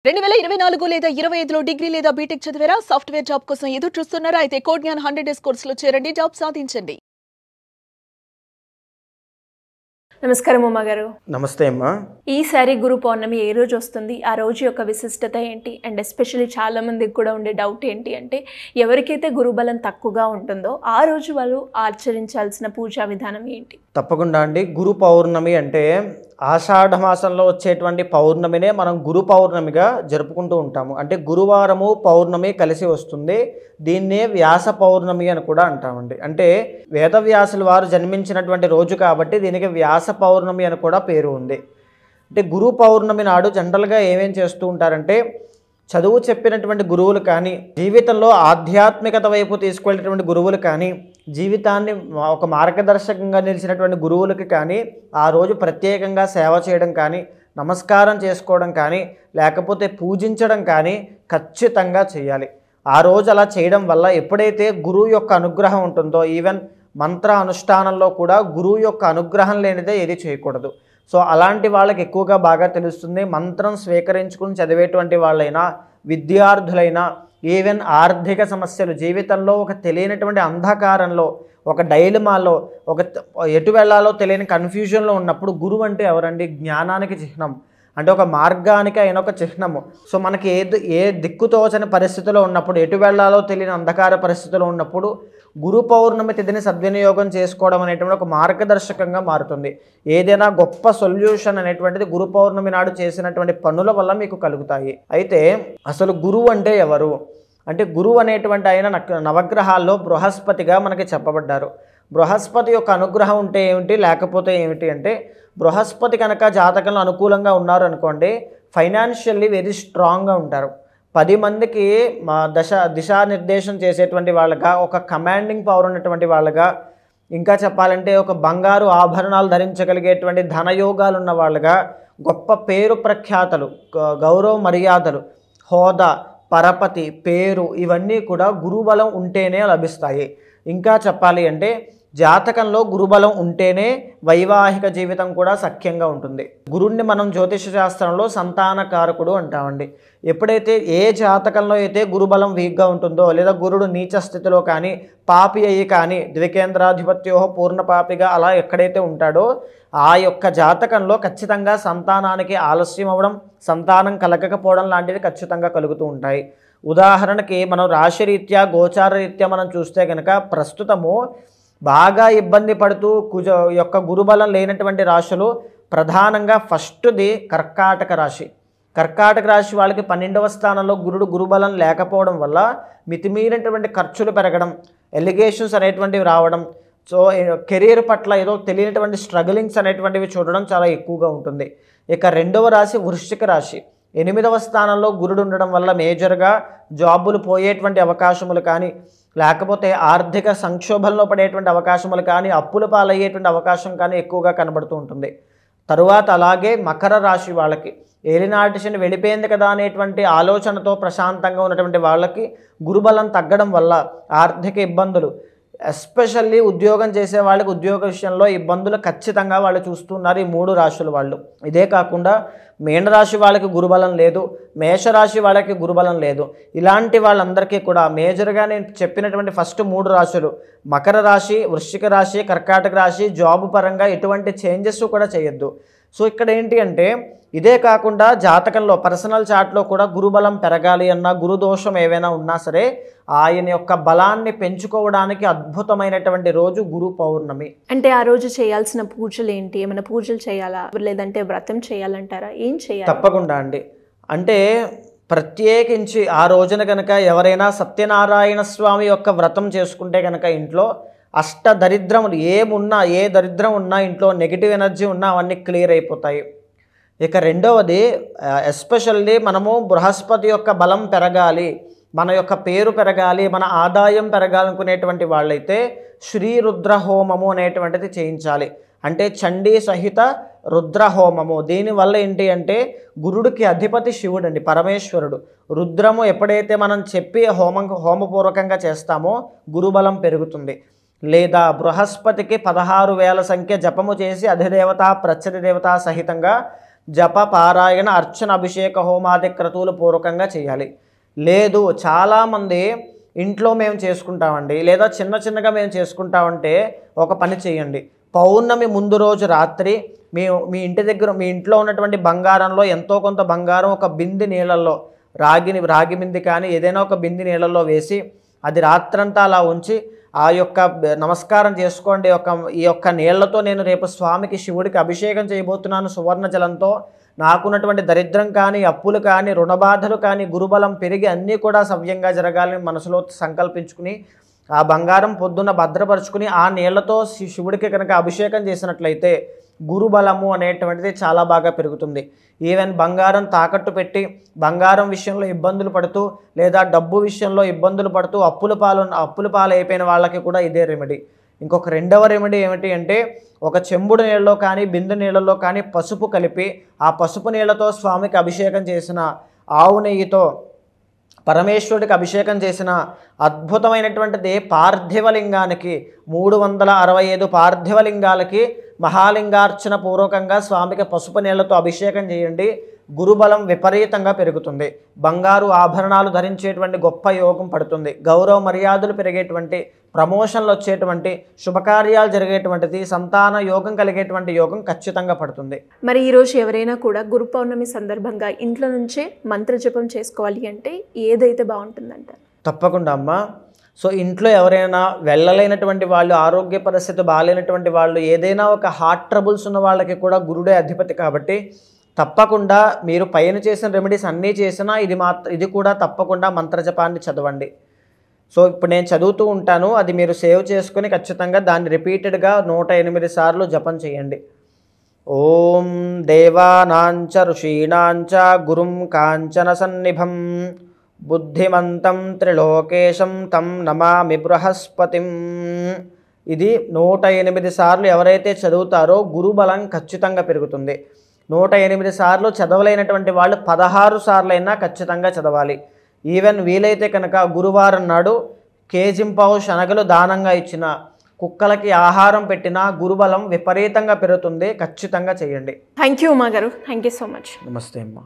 2024 లేదా 25లో డిగ్రీ లేదా బీటెక్ చదివారా? సాఫ్ట్‌వేర్ జాబ్ కోసం ఎదురు చూస్తున్నారా? అయితే కోడ్ జ్ఞాన్ 100 డేస్ కోర్సులో చేరండి, జాబ్ సాధించండి. నమస్కారం ఉమా గారు. నమస్తే అమ్మా. ఈసారి గురు పౌర్ణమి ఏ రోజు వస్తుంది, ఆ రోజు యొక్క విశిష్టత ఏంటి, అండ్ ఎస్పెషల్లీ చాలా మందికి కూడా ఉండే డౌట్ ఏంటి అంటే, ఎవరికైతే గురుబలం తక్కువగా ఉంటుందో ఆ రోజు వాళ్ళు ఆచరించాల్సిన పూజా విధానం ఏంటి? తప్పకుండా అండి. గురు పౌర్ణమి అంటే ఆషాఢ మాసంలో వచ్చేటువంటి పౌర్ణమినే మనం గురు పౌర్ణమిగా జరుపుకుంటూ ఉంటాము. అంటే గురువారము పౌర్ణమి కలిసి వస్తుంది. దీన్నే వ్యాస పౌర్ణమి అని కూడా అంటామండి. అంటే వేదవ్యాసుల వారు జన్మించినటువంటి రోజు కాబట్టి దీనికి వ్యాస పౌర్ణమి అని కూడా పేరు ఉంది. అంటే గురు పౌర్ణమి నాడు జనరల్గా ఏమేం చేస్తూ ఉంటారంటే, చదువు చెప్పినటువంటి గురువులు కానీ, జీవితంలో ఆధ్యాత్మికత వైపు తీసుకెళ్ళేటువంటి గురువులు కానీ, జీవితాన్ని ఒక మార్గదర్శకంగా నిలిచినటువంటి గురువులకి కానీ ఆ రోజు ప్రత్యేకంగా సేవ చేయడం కానీ, నమస్కారం చేసుకోవడం కానీ, లేకపోతే పూజించడం కానీ ఖచ్చితంగా చేయాలి. ఆ రోజు అలా చేయడం వల్ల ఎప్పుడైతే గురువు యొక్క అనుగ్రహం ఉంటుందో, ఈవెన్ మంత్ర అనుష్ఠానంలో కూడా గురువు యొక్క అనుగ్రహం లేనిదే ఏది చేయకూడదు. సో అలాంటి వాళ్ళకి ఎక్కువగా బాగా తెలుస్తుంది. మంత్రం స్వీకరించుకుని చదివేటువంటి వాళ్ళైనా, విద్యార్థులైనా, ఈవెన్ ఆర్థిక సమస్యలు, జీవితంలో ఒక తెలియనటువంటి అంధకారంలో, ఒక డైలమాలో, ఒక ఎటు వెళ్ళాలో తెలియని కన్ఫ్యూజన్లో ఉన్నప్పుడు గురువు అంటే ఎవరండి? జ్ఞానానికి చిహ్నం. అంటే ఒక మార్గానికి అయిన ఒక చిహ్నము. సో మనకి ఏ దిక్కుతోచని పరిస్థితిలో ఉన్నప్పుడు, ఎటు వెళ్ళాలో తెలియని అంధకార పరిస్థితిలో ఉన్నప్పుడు గురు పౌర్ణమి తిథిని సద్వినియోగం చేసుకోవడం అనేటువంటి ఒక మార్గదర్శకంగా మారుతుంది. ఏదైనా గొప్ప సొల్యూషన్ అనేటువంటిది గురు పౌర్ణమి నాడు చేసినటువంటి పనుల వల్ల మీకు కలుగుతాయి. అయితే అసలు గురువు అంటే ఎవరు అంటే, గురువు అనేటువంటి ఆయన నవగ్రహాల్లో బృహస్పతిగా మనకి చెప్పబడ్డారు. బృహస్పతి యొక్క అనుగ్రహం ఉంటే ఏమిటి, లేకపోతే ఏమిటి అంటే, బృహస్పతి కనుక జాతకంలో అనుకూలంగా ఉన్నారు అనుకోండి, ఫైనాన్షియల్లీ వెరీ స్ట్రాంగ్గా ఉంటారు. 10 మందికి దిశానిర్దేశం చేసేటువంటి వాళ్ళగా, ఒక కమాండింగ్ పవర్ ఉన్నటువంటి వాళ్ళగా, ఇంకా చెప్పాలంటే ఒక బంగారు ఆభరణాలు ధరించగలిగేటువంటి ధనయోగాలు ఉన్న వాళ్ళగా, గొప్ప పేరు ప్రఖ్యాతలు, గౌరవ మర్యాదలు, హోదా, పరపతి, పేరు, ఇవన్నీ కూడా గురుబలం ఉంటేనే లభిస్తాయి. ఇంకా చెప్పాలి అంటే జాతకంలో గురుబలం ఉంటేనే వైవాహిక జీవితం కూడా సఖ్యంగా ఉంటుంది. గురుణ్ణి మనం జ్యోతిష శాస్త్రంలో సంతానకారకుడు అంటామండి. ఎప్పుడైతే ఏ జాతకంలో అయితే గురుబలం వీక్గా ఉంటుందో, లేదా గురుడు నీచ స్థితిలో కానీ, పాపి అయ్యి కానీ, ద్వికేంద్రాధిపత్యో పూర్ణ పాపిగా అలా ఎక్కడైతే ఉంటాడో, ఆ యొక్క జాతకంలో ఖచ్చితంగా సంతానానికి ఆలస్యం అవ్వడం, సంతానం కలగకపోవడం లాంటివి ఖచ్చితంగా కలుగుతూ ఉంటాయి. ఉదాహరణకి మనం రాశిరీత్యా, గోచార రీత్యా మనం చూస్తే కనుక ప్రస్తుతము బాగా ఇబ్బంది పడుతూ యొక్క గురుబలం లేనటువంటి రాశులు ప్రధానంగా ఫస్ట్ది కర్కాటక రాశి. కర్కాటక రాశి వాళ్ళకి 12వ స్థానంలో గురుబలం లేకపోవడం వల్ల మితిమీరినటువంటి ఖర్చులు పెరగడం, ఎలిగేషన్స్ అనేటువంటివి రావడం, సో కెరీర్ పట్ల ఏదో తెలియనటువంటి స్ట్రగులింగ్స్ అనేటువంటివి చూడడం చాలా ఎక్కువగా ఉంటుంది. ఇక 2వ రాశి వృశ్చిక రాశి. 8వ స్థానంలో గురుడు ఉండడం వల్ల మేజర్గా జాబులు పోయేటువంటి అవకాశములు కానీ, లేకపోతే ఆర్థిక సంక్షోభంలో పడేటువంటి అవకాశములు కానీ, అప్పుల పాలయ్యేటువంటి అవకాశం కానీ ఎక్కువగా కనబడుతూ ఉంటుంది. తరువాత అలాగే మకర రాశి వాళ్ళకి ఏలినాటి శని వెళ్ళిపోయింది కదా అనేటువంటి ఆలోచనతో ప్రశాంతంగా ఉన్నటువంటి వాళ్ళకి గురుబలం తగ్గడం వల్ల ఆర్థిక ఇబ్బందులు, ఎస్పెషల్లీ ఉద్యోగం చేసే వాళ్ళకి ఉద్యోగ విషయంలో ఇబ్బందులు ఖచ్చితంగా వాళ్ళు చూస్తున్నారు ఈ 3 రాశుల వాళ్ళు. ఇదే కాకుండా మీనరాశి వాళ్ళకి గురుబలం లేదు, మేషరాశి వాళ్ళకి గురుబలం లేదు. ఇలాంటి వాళ్ళందరికీ కూడా మేజర్గా నేను చెప్పినటువంటి ఫస్ట్ 3 రాశులు, మకర రాశి, వృశ్చిక రాశి, కర్కాటక రాశి, జాబ్ పరంగా ఎటువంటి చేంజెస్ కూడా చేయొద్దు. సో ఇక్కడ ఏంటి అంటే, ఇదే కాకుండా జాతకంలో పర్సనల్ చార్ట్లో కూడా గురుబలం పెరగాలి అన్నా, గురుదోషం ఏవైనా ఉన్నా సరే ఆయన యొక్క బలాన్ని పెంచుకోవడానికి అద్భుతమైనటువంటి రోజు గురు పౌర్ణమి. అంటే ఆ రోజు చేయాల్సిన పూజలు ఏంటి? ఏమైనా పూజలు చేయాలా, లేదంటే వ్రతం చేయాలంటారా? ఏం చేయాలి? తప్పకుండా అండి. అంటే ప్రత్యేకించి ఆ రోజున కనుక ఎవరైనా సత్యనారాయణ స్వామి యొక్క వ్రతం చేసుకుంటే కనుక ఇంట్లో అష్టదరిద్రములు ఏమున్నా, ఏ దరిద్రం ఉన్నా, ఇంట్లో నెగిటివ్ ఎనర్జీ ఉన్నా అవన్నీ క్లియర్ అయిపోతాయి. ఇక 2వది ఎస్పెషల్లీ మనము బృహస్పతి యొక్క బలం పెరగాలి, మన యొక్క పేరు పెరగాలి, మన ఆదాయం పెరగాలనుకునేటువంటి వాళ్ళైతే శ్రీ రుద్ర హోమము అనేటువంటిది చేయించాలి. అంటే చండీ సహిత రుద్ర హోమము. దీనివల్ల ఏంటి అంటే, గురుడికి అధిపతి శివుడు అండి, పరమేశ్వరుడు. రుద్రము ఎప్పుడైతే మనం చెప్పి హోమపూర్వకంగా చేస్తామో గురుబలం పెరుగుతుంది. లేదా బృహస్పతికి 16,000 సంఖ్య జపము చేసి అధిదేవత ప్రత్యధి దేవత సహితంగా జప పారాయణ అర్చన అభిషేక హోమాది క్రతువులు పూర్వకంగా చేయాలి. లేదు చాలామంది ఇంట్లో మేము చేసుకుంటామండి, లేదా చిన్న చిన్నగా మేము చేసుకుంటామంటే ఒక పని చేయండి. పౌర్ణమి ముందు రోజు రాత్రి మీ ఇంటి దగ్గర మీ ఇంట్లో ఉన్నటువంటి బంగారంలో ఎంతో కొంత బంగారం ఒక బింది నీళ్ళల్లో రాగి బింది కానీ ఏదైనా ఒక బింది నీళ్ళల్లో వేసి అది రాత్రంతా అలా ఉంచి ఆ యొక్క నమస్కారం చేసుకోండి. ఈ యొక్క నీళ్లతో నేను రేపు స్వామికి శివుడికి అభిషేకం చేయబోతున్నాను సువర్ణ జలంతో, నాకున్నటువంటి దరిద్రం కానీ అప్పులు కానీ రుణబాధలు కానీ గురుబలం పెరిగి అన్నీ కూడా సవ్యంగా జరగాలని మనసులో సంకల్పించుకుని ఆ బంగారం పొద్దున్న భద్రపరుచుకుని ఆ నీళ్లతో శివుడికి కనుక అభిషేకం చేసినట్లయితే గురుబలము అనేటువంటిది చాలా బాగా పెరుగుతుంది. ఈవెన్ బంగారం తాకట్టు పెట్టి బంగారం విషయంలో ఇబ్బందులు పడుతూ లేదా డబ్బు విషయంలో ఇబ్బందులు పడుతూ అప్పుల పాలు అయిపోయిన వాళ్ళకి కూడా ఇదే రెమెడీ. ఇంకొక రెండవ రెమెడీ ఏమిటి అంటే ఒక చెంబుడు నీళ్ళలో కానీ బిందు నీళ్ళలో కానీ పసుపు కలిపి ఆ పసుపు నీళ్ళతో స్వామికి అభిషేకం చేసిన ఆవు నెయ్యితో పరమేశ్వరుడికి అభిషేకం చేసిన అద్భుతమైనటువంటిది పార్థివలింగానికి 365 పార్థివలింగాలకి మహాలింగార్చన పూర్వకంగా స్వామికి పసుపు నీళ్లతో అభిషేకం చేయండి. గురుబలం విపరీతంగా పెరుగుతుంది. బంగారు ఆభరణాలు ధరించేటువంటి గొప్ప యోగం పడుతుంది. గౌరవ మర్యాదలు పెరిగేటువంటి, ప్రమోషన్లు వచ్చేటువంటి, శుభకార్యాలు జరిగేటువంటిది, సంతాన యోగం కలిగేటువంటి యోగం ఖచ్చితంగా పడుతుంది. మరి ఈరోజు ఎవరైనా కూడా గురు పౌర్ణమి సందర్భంగా ఇంట్లో నుంచే మంత్రజపం చేసుకోవాలి అంటే ఏదైతే బాగుంటుందంట? తప్పకుండా అమ్మ. సో ఇంట్లో ఎవరైనా వెళ్ళలేనటువంటి వాళ్ళు, ఆరోగ్య పరిస్థితి బాగాలేనటువంటి వాళ్ళు, ఏదైనా ఒక హార్ట్ ట్రబుల్స్ ఉన్న వాళ్ళకి కూడా గురుడే అధిపతి కాబట్టి తప్పకుండా మీరు పైన చేసిన రెమెడీస్ అన్నీ చేసినా ఇది కూడా తప్పకుండా మంత్రజపాన్ని చదవండి. సో ఇప్పుడు నేను చదువుతూ ఉంటాను, అది మీరు సేవ్ చేసుకుని ఖచ్చితంగా దాన్ని రిపీటెడ్గా 108 సార్లు జపం చేయండి. ఓం దేవానాంచ ఋషీణాంచ గురుం కాంచన సన్నిభం బుద్ధిమంతం త్రిలోకేశం తం నమామి బృహస్పతిం. ఇది 108 సార్లు ఎవరైతే చదువుతారో గురుబలం ఖచ్చితంగా పెరుగుతుంది. 108 సార్లు చదవలేనటువంటి వాళ్ళు 16 సార్లైనా ఖచ్చితంగా చదవాలి. ఈవెన్ వీలైతే కనుక గురువారం నాడు కేజింపావు శనగలు దానంగా ఇచ్చిన, కుక్కలకి ఆహారం పెట్టినా గురుబలం విపరీతంగా పెరుగుతుంది. ఖచ్చితంగా చేయండి. థ్యాంక్ యూ ఉమా గారు, థ్యాంక్ యూ సో మచ్. నమస్తే అమ్మా.